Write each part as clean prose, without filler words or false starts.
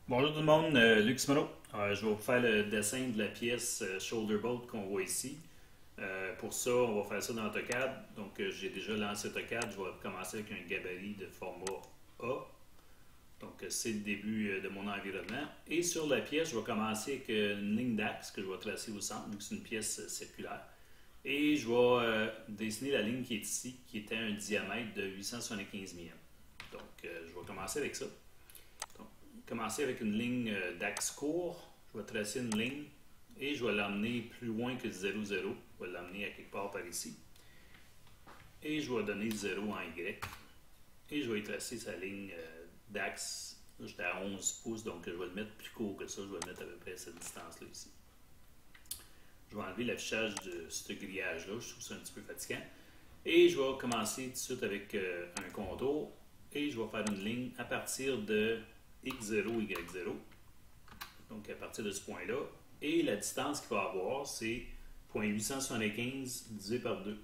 Bonjour tout le monde, Luc Monod. Je vais vous faire le dessin de la pièce Shoulder Bolt qu'on voit ici. Pour ça, on va faire ça dans AutoCAD. Donc, j'ai déjà lancé AutoCAD. Je vais commencer avec un gabarit de format A. Donc, c'est le début de mon environnement. Et sur la pièce, je vais commencer avec une ligne d'axe que je vais tracer au centre, vu que c'est une pièce circulaire. Et je vais dessiner la ligne qui est ici, qui était un diamètre de 875 mm. Donc, je vais commencer avec ça. Donc, commencer avec une ligne d'axe court. Je vais tracer une ligne et je vais l'emmener plus loin que 0, 0. Je vais l'emmener à quelque part par ici. Et je vais donner 0 en Y. Et je vais y tracer sa ligne d'axe. Là, j'étais à 11 pouces, donc je vais le mettre plus court que ça. Je vais le mettre à peu près à cette distance-là ici. Je vais enlever l'affichage de ce grillage-là. Je trouve ça un petit peu fatigant. Et je vais commencer tout de suite avec un contour. Et je vais faire une ligne à partir de X0, Y0. Donc, à partir de ce point-là. Et la distance qu'il va avoir, c'est 0.875 divisé par 2.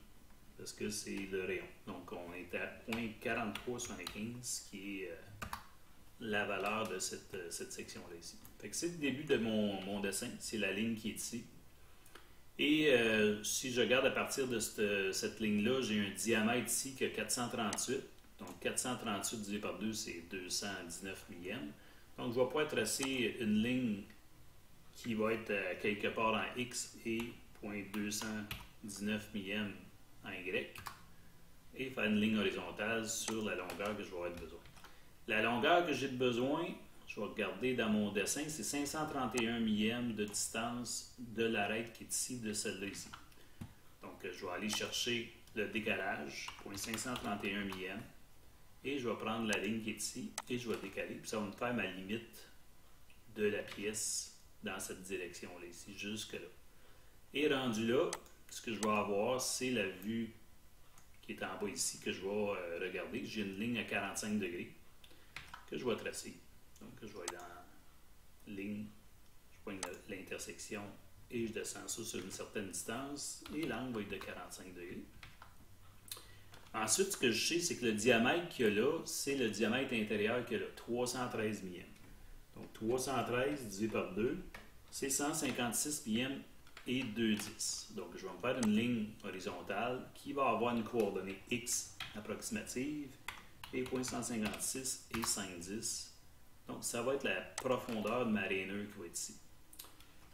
Parce que c'est le rayon. Donc, on est à 0.4375, qui est la valeur de cette section-là ici. Fait que c'est le début de mon dessin. C'est la ligne qui est ici. Et si je regarde à partir de cette ligne-là, j'ai un diamètre ici qui a 438. Donc 438 divisé par 2, c'est 219 mm. Donc je vais pouvoir tracer une ligne qui va être quelque part en X et 0.219 mm en Y. Et faire une ligne horizontale sur la longueur que je vais avoir besoin. La longueur que j'ai besoin, je vais regarder dans mon dessin, c'est 531 mm de distance de l'arête qui est ici, de celle-là ici. Donc, je vais aller chercher le décalage, 0.531 mm, et je vais prendre la ligne qui est ici, et je vais décaler, puis ça va me faire ma limite de la pièce dans cette direction-là ici, jusque-là. Et rendu là, ce que je vais avoir, c'est la vue qui est en bas ici, que je vais regarder. J'ai une ligne à 45 degrés que je vais tracer. Donc, je vais aller dans ligne, je pointe l'intersection et je descends ça sur une certaine distance et l'angle va être de 45 degrés. Ensuite, ce que je sais, c'est que le diamètre qu'il y a là, c'est le diamètre intérieur qu'il y a là, 313 mm. Donc, 313 divisé par 2, c'est 156 mm et 2,10. Donc, je vais me faire une ligne horizontale qui va avoir une coordonnée X approximative et 0.156 et 5,10. Donc, ça va être la profondeur de ma rainure qui va être ici.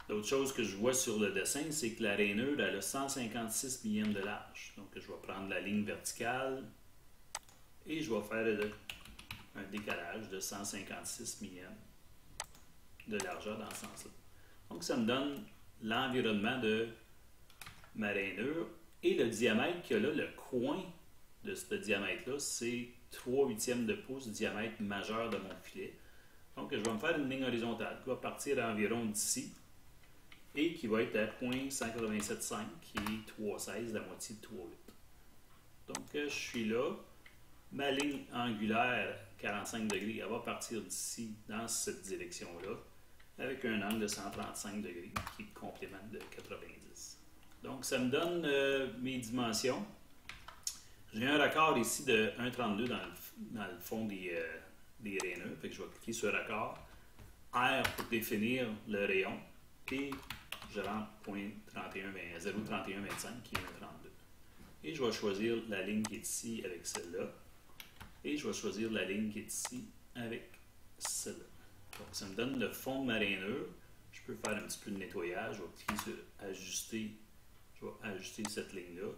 L'autre chose que je vois sur le dessin, c'est que la rainure, elle a 156 mm de large. Donc, je vais prendre la ligne verticale et je vais faire un décalage de 156 mm de largeur dans ce sens-là. Donc, ça me donne l'environnement de ma rainure et le diamètre qu'il y a là, le coin de ce diamètre-là, c'est 3/8 de pouce de diamètre majeur de mon filet. Donc, je vais me faire une ligne horizontale qui va partir environ d'ici et qui va être à 0.187,5 qui est 3,16, la moitié de 3,8. Donc, je suis là. Ma ligne angulaire 45 degrés, elle va partir d'ici dans cette direction-là avec un angle de 135 degrés qui complémente de 90. Donc, ça me donne mes dimensions. J'ai un raccord ici de 1,32 dans le fond des rainures. Fait que je vais cliquer sur raccord. R pour définir le rayon. Et je rentre 0,3125 qui est 1,32. Et je vais choisir la ligne qui est ici avec celle-là. Et je vais choisir la ligne qui est ici avec celle-là. Donc, ça me donne le fond de ma rainure. Je peux faire un petit peu de nettoyage. Je vais cliquer sur ajuster. Je vais ajuster cette ligne-là,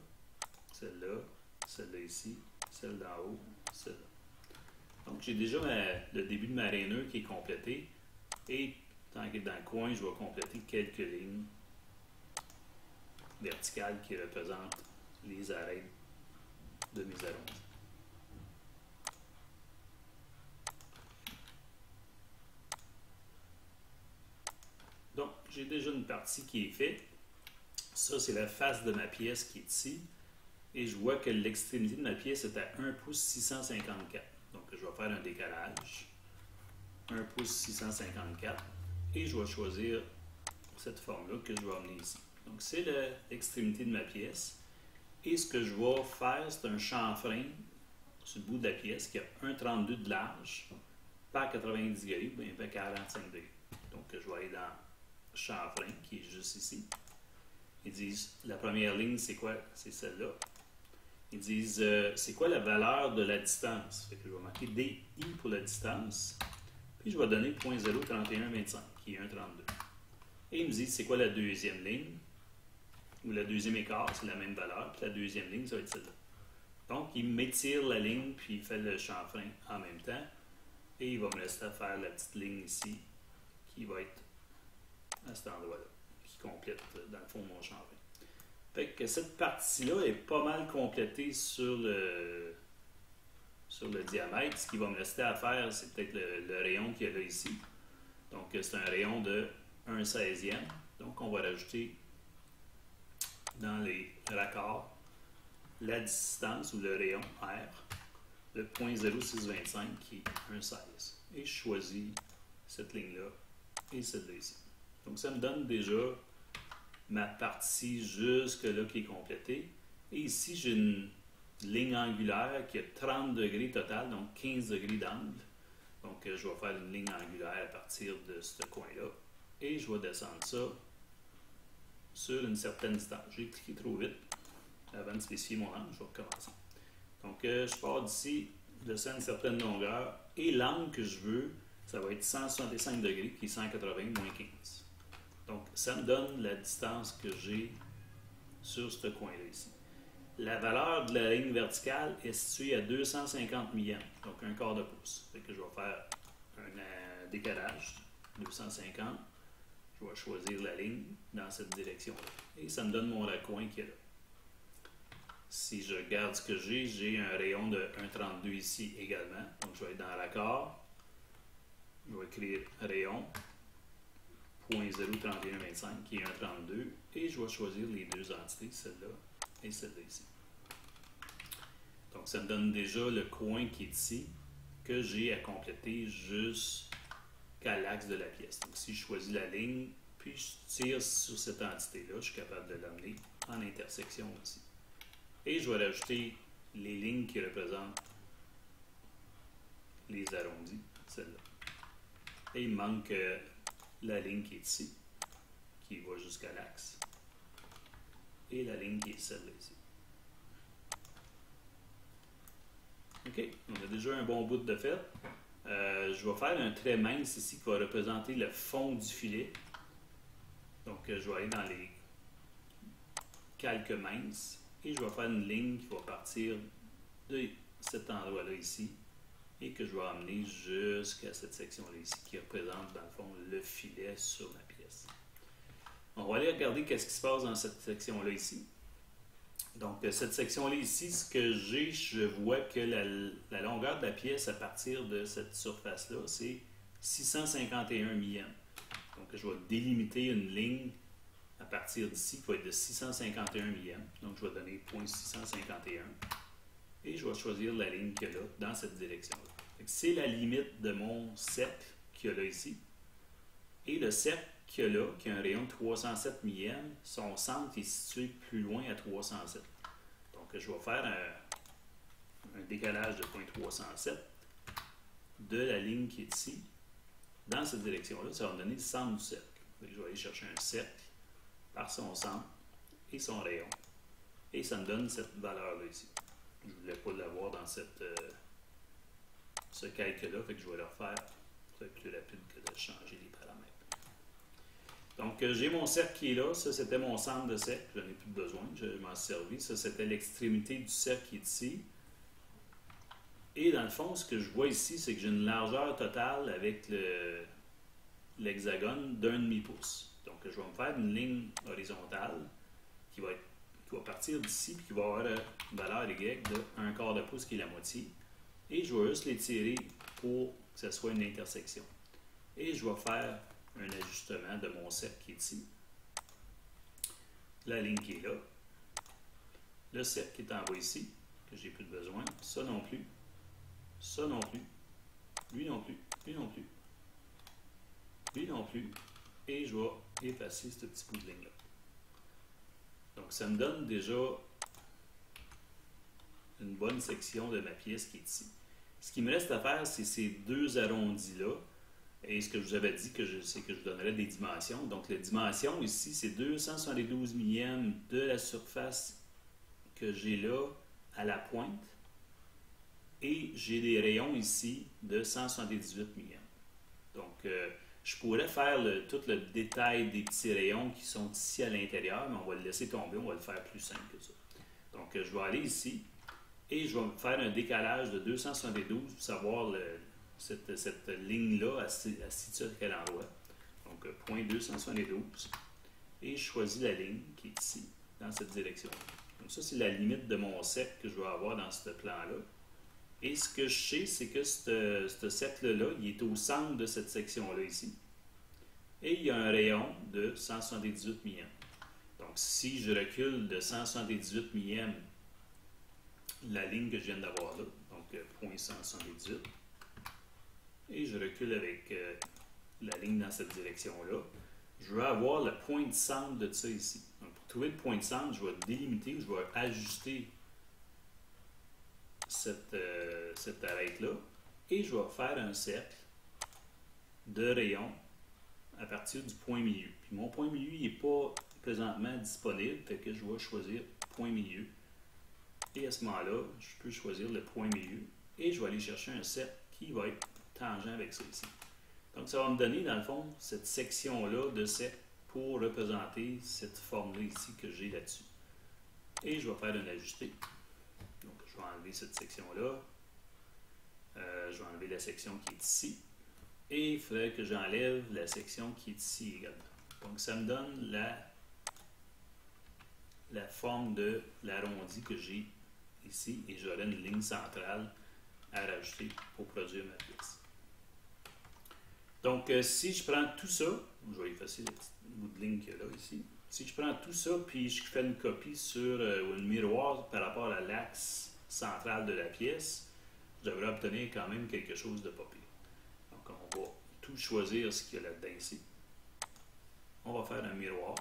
celle-là, celle-là ici, celle d'en haut, celle-là. Donc, j'ai déjà le début de ma rainure qui est complété. Et tant qu'il est dans le coin, je vais compléter quelques lignes verticales qui représentent les arêtes de mes arrondis. Donc, j'ai déjà une partie qui est faite. Ça, c'est la face de ma pièce qui est ici. Et je vois que l'extrémité de ma pièce est à 1 pouce 654. Donc, je vais faire un décalage. 1 pouce 654. Et je vais choisir cette forme-là que je vais amener ici. Donc, c'est l'extrémité de ma pièce. Et ce que je vais faire, c'est un chanfrein sur le bout de la pièce qui a 1,32 de large par 90 degrés, bien, il fait 45 degrés. Donc, je vais aller dans chanfrein, qui est juste ici. Ils disent, la première ligne, c'est quoi? C'est celle-là. Ils disent, c'est quoi la valeur de la distance? Fait que je vais marquer DI pour la distance. Puis, je vais donner 0.03125, qui est 1,32. Et ils me disent, c'est quoi la deuxième ligne? Ou la deuxième écart, c'est la même valeur. Puis, la deuxième ligne, ça va être celle-là. Donc, il m'étire la ligne, puis il fait le chanfrein en même temps. Et il va me laisser faire la petite ligne ici, qui va être à cet endroit-là, qui complète, dans le fond, mon chanfrein. Fait que cette partie-là est pas mal complétée sur le diamètre. Ce qui va me rester à faire, c'est peut-être le rayon qu'il y a là ici. Donc, c'est un rayon de 1/16e. Donc, on va rajouter dans les raccords la distance ou le rayon R de 0.0625 qui est 1/16. Et je choisis cette ligne-là et celle-là ici. Donc, ça me donne déjà ma partie jusque-là qui est complétée. Et ici, j'ai une ligne angulaire qui a 30 degrés total, donc 15 degrés d'angle. Donc, je vais faire une ligne angulaire à partir de ce coin-là. Et je vais descendre ça sur une certaine distance. J'ai cliqué trop vite avant de spécifier mon angle. Je vais recommencer. Donc, je pars d'ici, je descends une certaine longueur. Et l'angle que je veux, ça va être 165 degrés, qui est 180 moins 15. Donc, ça me donne la distance que j'ai sur ce coin-là ici. La valeur de la ligne verticale est située à 250 millièmes, donc un quart de pouce. Fait que je vais faire un décalage, 250. Je vais choisir la ligne dans cette direction-là. Et ça me donne mon raccoin qui est là. Si je regarde ce que j'ai un rayon de 1,32 ici également. Donc, je vais être dans raccord. Je vais écrire rayon. 0.03125 qui est 1,32 et je vais choisir les deux entités, celle-là et celle-là ici. Donc, ça me donne déjà le coin qui est ici que j'ai à compléter jusqu'à l'axe de la pièce. Donc, si je choisis la ligne, puis je tire sur cette entité-là, je suis capable de l'amener en intersection aussi. Et je vais rajouter les lignes qui représentent les arrondis, celle-là. Et il me manque la ligne qui est ici, qui va jusqu'à l'axe, et la ligne qui est celle-là ici. OK, on a déjà un bon bout de fait. Je vais faire un trait mince ici qui va représenter le fond du filet. Donc, je vais aller dans les calques minces et je vais faire une ligne qui va partir de cet endroit-là ici et que je vais amener jusqu'à cette section-là ici qui représente dans le fond le filet sur ma pièce. On va aller regarder qu'est-ce qui se passe dans cette section-là ici. Donc, cette section-là ici, ce que j'ai, je vois que la longueur de la pièce à partir de cette surface-là, c'est 651 millièmes. Donc, je vais délimiter une ligne à partir d'ici qui va être de 651 millièmes. Donc, je vais donner 0.651 et je vais choisir la ligne qu'il y a là dans cette direction-là. C'est la limite de mon cercle qu'il y a là ici. Et le cercle qu'il y a là, qui a un rayon de 307 millièmes, son centre est situé plus loin à 307. Donc, je vais faire un décalage de 0.307 de la ligne qui est ici. Dans cette direction-là, ça va me donner le centre du cercle. Donc, je vais aller chercher un cercle par son centre et son rayon. Et ça me donne cette valeur-là ici. Je ne voulais pas l'avoir dans ce calque-là, fait que je vais le refaire. Ça va être plus rapide que de changer les paramètres. Donc, j'ai mon cercle qui est là. Ça, c'était mon centre de cercle. Je n'en ai plus besoin. Je m'en suis servi. Ça, c'était l'extrémité du cercle qui est ici. Et dans le fond, ce que je vois ici, c'est que j'ai une largeur totale avec l'hexagone d'1,5 pouce. Donc, je vais me faire une ligne horizontale qui va partir d'ici et qui va avoir une valeur Y de 1/4 de pouce qui est la moitié. Et je vais juste l'étirer pour que ce soit une intersection. Et je vais faire un ajustement de mon cercle qui est ici. La ligne qui est là. Le cercle qui est en bas ici, que j'ai plus de besoin. Ça non plus. Ça non plus. Lui non plus. Lui non plus. Lui non plus. Et je vais effacer ce petit bout de ligne-là. Donc, ça me donne déjà une bonne section de ma pièce qui est ici. Ce qui me reste à faire, c'est ces deux arrondis-là. Et ce que je vous avais dit, c'est que je vous donnerais des dimensions. Donc, les dimensions ici, c'est 272 millièmes de la surface que j'ai là à la pointe. Et j'ai des rayons ici de 178 millièmes. Donc, je pourrais faire tout le détail des petits rayons qui sont ici à l'intérieur, mais on va le laisser tomber, on va le faire plus simple que ça. Donc, je vais aller ici et je vais faire un décalage de 272 pour savoir cette ligne-là, elle se situe à quel endroit. Donc, point 272. Et je choisis la ligne qui est ici, dans cette direction. Donc, ça, c'est la limite de mon cercle que je vais avoir dans ce plan-là. Et ce que je sais, c'est que ce cercle-là, il est au centre de cette section-là ici. Et il y a un rayon de 178 millièmes. Donc, si je recule de 178 millièmes la ligne que je viens d'avoir là, donc point 178, et je recule avec la ligne dans cette direction-là, je vais avoir le point de centre de ça ici. Donc, pour trouver le point de centre, je vais délimiter, je vais ajuster cette arête-là, et je vais faire un cercle de rayons à partir du point milieu. Puis mon point milieu n'est pas présentement disponible, fait que je vais choisir point milieu. Et à ce moment-là, je peux choisir le point milieu et je vais aller chercher un cercle qui va être tangent avec ça ici. Donc ça va me donner dans le fond cette section-là de cercle pour représenter cette forme-là ici que j'ai là-dessus. Et je vais faire un ajusté. Donc je vais enlever cette section-là. Je vais enlever la section qui est ici. Et il faudrait que j'enlève la section qui est ici également. Donc ça me donne la forme de l'arrondi que j'ai ici et j'aurai une ligne centrale à rajouter pour produire ma pièce. Donc si je prends tout ça, je vais effacer le petit bout de ligne qu'il y a là ici. Si je prends tout ça puis je fais une copie sur un miroir par rapport à l'axe central de la pièce, je devrais obtenir quand même quelque chose de pas pire. Donc on va tout choisir ce qu'il y a là-dedans ici. On va faire un miroir.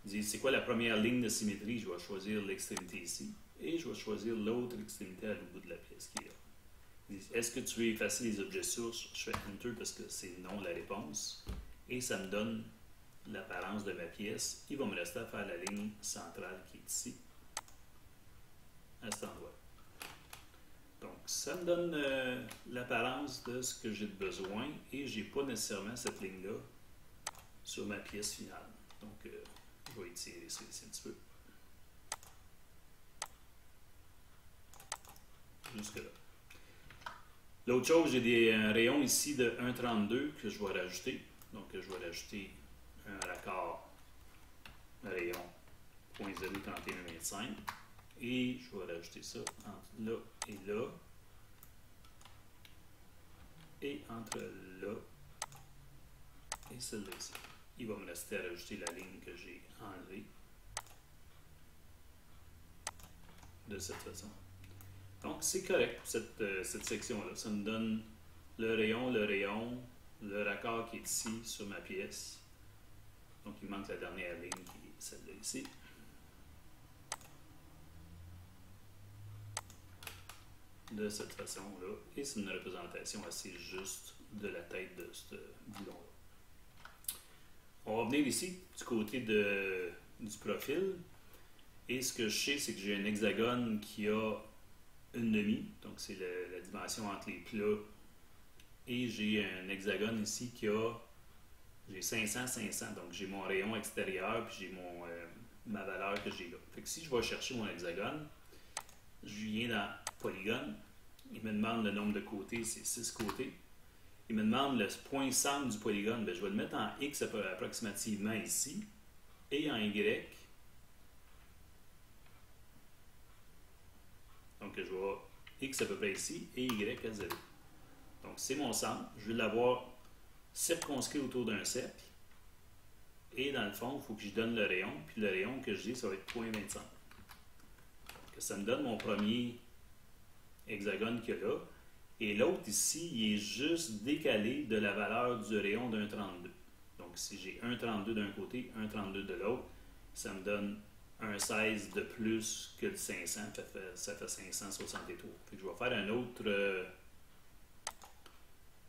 C'est quoi la première ligne de symétrie? Je vais choisir l'extrémité ici. Et je vais choisir l'autre extrémité à l'autre bout de la pièce qui est là. Est-ce que tu veux effacer les objets sources? Je fais Enter parce que c'est non la réponse. Et ça me donne l'apparence de ma pièce. Il va me rester à faire la ligne centrale qui est ici, à cet endroit. Donc, ça me donne l'apparence de ce que j'ai besoin et je n'ai pas nécessairement cette ligne-là sur ma pièce finale. Donc, je vais étirer ça ici un petit peu. Jusque là. L'autre chose, j'ai des rayons ici de 1,32 que je vais rajouter. Donc, je vais rajouter un raccord rayon 0.03125 et je vais rajouter ça entre là et là et entre là et celle-là ici. Il va me rester à rajouter la ligne que j'ai enlevée de cette façon. Donc, c'est correct, cette section-là. Ça me donne le rayon, le raccord qui est ici sur ma pièce. Donc, il manque la dernière ligne qui est celle-là ici. De cette façon-là. Et c'est une représentation assez juste de la tête de ce boulon-là. On va venir ici du côté du profil. Et ce que je sais, c'est que j'ai un hexagone qui a une demi, donc c'est la dimension entre les plats, et j'ai un hexagone ici j'ai 500, 500, donc j'ai mon rayon extérieur, puis j'ai ma valeur que j'ai là. Fait que si je vais chercher mon hexagone, je viens dans polygone, il me demande le nombre de côtés, c'est 6 côtés. Il me demande le point centre du polygone, bien, je vais le mettre en X approximativement ici, et en Y. Donc, je vais X à peu près ici et Y à 0. Donc, c'est mon centre. Je vais l'avoir circonscrit autour d'un cercle. Et dans le fond, il faut que je donne le rayon. Puis le rayon que j'ai, ça va être 0.25. Donc, ça me donne mon premier hexagone qu'il y a là. Et l'autre ici, il est juste décalé de la valeur du rayon d'1,32. Donc, si j'ai 1,32 d'un côté, 1,32 de l'autre, ça me donne un 16 de plus que le 500, ça fait 563. Fait que je vais faire un autre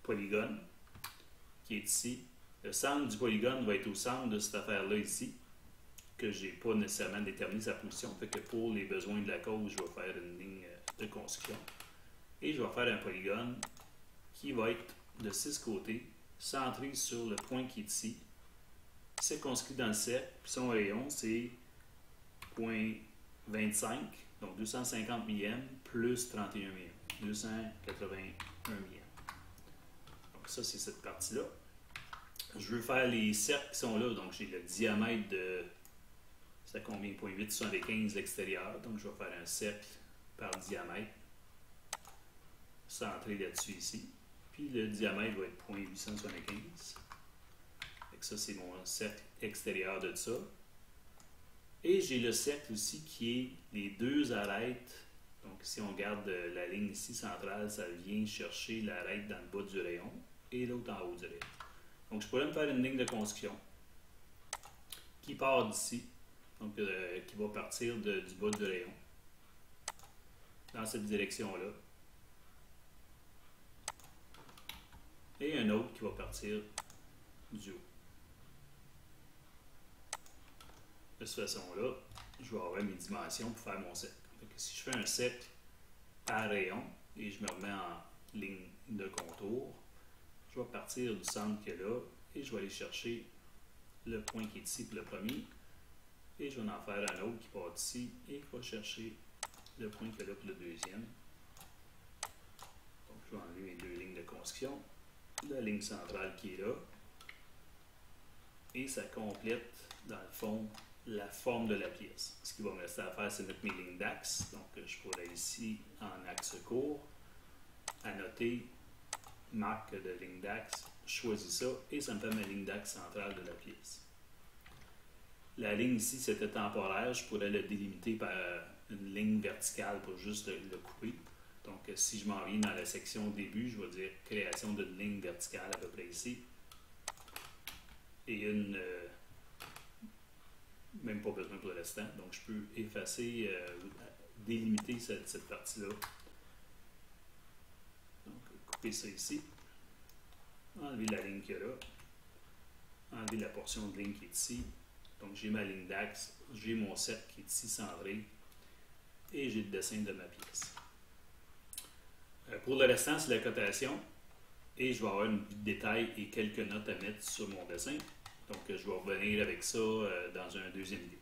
polygone qui est ici. Le centre du polygone va être au centre de cette affaire-là ici, que je n'ai pas nécessairement déterminé sa position. Fait que pour les besoins de la cause, je vais faire une ligne de construction. Et je vais faire un polygone qui va être de 6 côtés, centré sur le point qui est ici, circonscrit dans le cercle, puis son rayon, c'est 0.25, donc 250 mm plus 31 mm, 281 mm. Donc ça, c'est cette partie-là. Je veux faire les cercles qui sont là, donc j'ai le diamètre de, c'est à combien? 0.875 l'extérieur, donc je vais faire un cercle par diamètre, centré là-dessus ici. Puis le diamètre va être 0.875. Ça, c'est mon cercle extérieur de ça. Et j'ai le cercle aussi qui est les deux arêtes. Donc, si on regarde la ligne ici centrale, ça vient chercher l'arête dans le bas du rayon et l'autre en haut du rayon. Donc, je pourrais me faire une ligne de construction qui part d'ici, donc qui va partir du bas du rayon dans cette direction-là. Et un autre qui va partir du haut. De cette façon-là, je vais avoir mes dimensions pour faire mon cercle. Donc, si je fais un cercle à rayon et je me remets en ligne de contour, je vais partir du centre qui est là et je vais aller chercher le point qui est ici pour le premier et je vais en faire un autre qui part ici et qui va chercher le point qui est là pour le deuxième. Donc, je vais enlever mes deux lignes de construction, la ligne centrale qui est là et ça complète dans le fond la forme de la pièce. Ce qui va me rester à faire, c'est mettre mes lignes d'axe. Donc, je pourrais ici, en axe court, annoter marque de ligne d'axe, je choisis ça et ça me fait ma ligne d'axe centrale de la pièce. La ligne ici, c'était temporaire, je pourrais le délimiter par une ligne verticale pour juste le couper. Donc, si je m'en viens dans la section début, je vais dire création d'une ligne verticale à peu près ici. Et une même pas besoin pour le restant. Donc, je peux effacer, délimiter cette partie-là. Donc, couper ça ici. Enlever la ligne qu'il y a là. Enlever la portion de ligne qui est ici. Donc, j'ai ma ligne d'axe. J'ai mon cercle qui est ici centré. Et j'ai le dessin de ma pièce. Pour le restant, c'est la cotation. Et je vais avoir une vue de détail et quelques notes à mettre sur mon dessin. Donc, je vais revenir avec ça dans un deuxième vidéo.